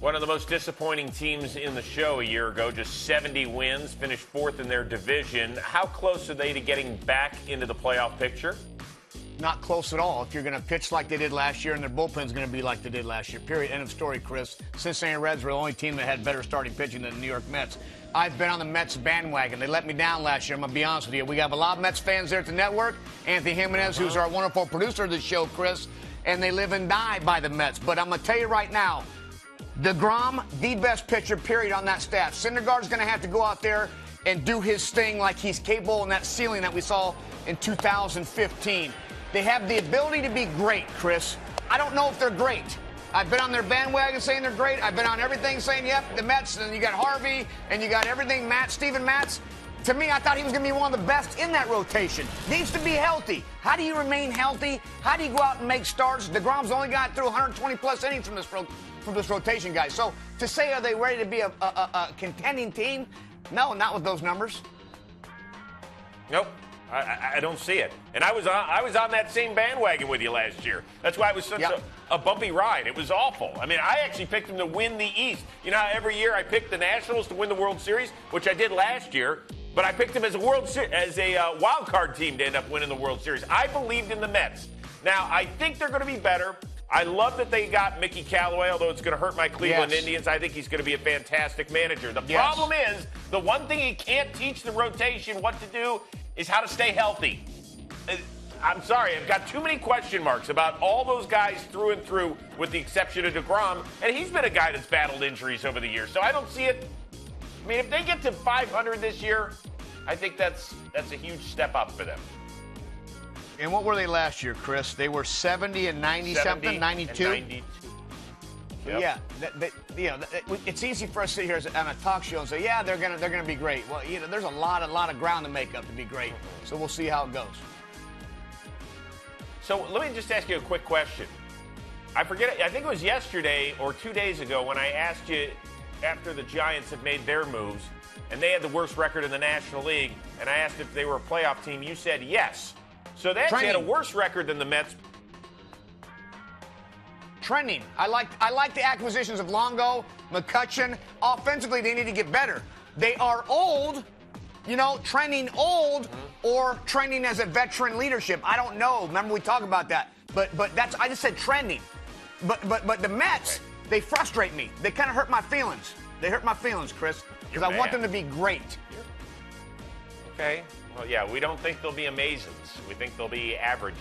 One of the most disappointing teams in the show a year ago, just 70 wins, finished fourth in their division. How close are they to getting back into the playoff picture? Not close at all. If you're going to pitch like they did last year, and their bullpen's going to be like they did last year, period. End of story, Chris. Cincinnati Reds were the only team that had better starting pitching than the New York Mets. I've been on the Mets bandwagon. They let me down last year, I'm going to be honest with you. We have a lot of Mets fans there at the network. Anthony Jimenez, who's our wonderful producer of the show, Chris, and they live and die by the Mets. But I'm going to tell you right now, DeGrom, the best pitcher, period, on that staff. Syndergaard's going to have to go out there and do his thing like he's capable in that ceiling that we saw in 2015. They have the ability to be great, Chris. I don't know if they're great. I've been on their bandwagon saying they're great. I've been on everything saying, yep, the Mets, and you got Harvey, and you got everything, Steven Matz. To me, I thought he was going to be one of the best in that rotation. Needs to be healthy. How do you remain healthy? How do you go out and make starts? DeGrom's only got through 120-plus innings from this rotation, guys. So to say, are they ready to be a contending team? No, not with those numbers. Nope. I don't see it. And I was on that same bandwagon with you last year. That's why it was such a bumpy ride. It was awful. I mean, I actually picked them to win the East. You know how every year I picked the Nationals to win the World Series, which I did last year, but I picked them as a wild card team to end up winning the World Series. I believed in the Mets. Now, I think they're going to be better. I love that they got Mickey Callaway, although it's going to hurt my Cleveland Indians. I think he's going to be a fantastic manager. The problem is, the one thing he can't teach the rotation what to do is how to stay healthy. I'm sorry, I've got too many question marks about all those guys through and through, with the exception of DeGrom, and he's been a guy that's battled injuries over the years, so I don't see it. I mean, if they get to 500 this year, I think that's a huge step up for them. And what were they last year, Chris? They were 70 and 90-something, 92? 92. Yep. Yeah, it's easy for us to sit here on a talk show and say, yeah, they're gonna be great. Well, there's a lot of ground to make up to be great. So we'll see how it goes. So let me just ask you a quick question. I think it was yesterday or 2 days ago when I asked you after the Giants had made their moves and they had the worst record in the National League, and I asked if they were a playoff team. You said yes. So they actually had a worse record than the Mets. Trending. I like the acquisitions of Longo, McCutchen. Offensively, they need to get better. They are old, trending old, or trending as a veteran leadership. I don't know. Remember, we talked about that. But I just said trending. But the Mets, they frustrate me. They kind of hurt my feelings. They hurt my feelings, Chris, because I want them to be great. Okay. Well, yeah, we don't think they'll be amazings. We think they'll be averages.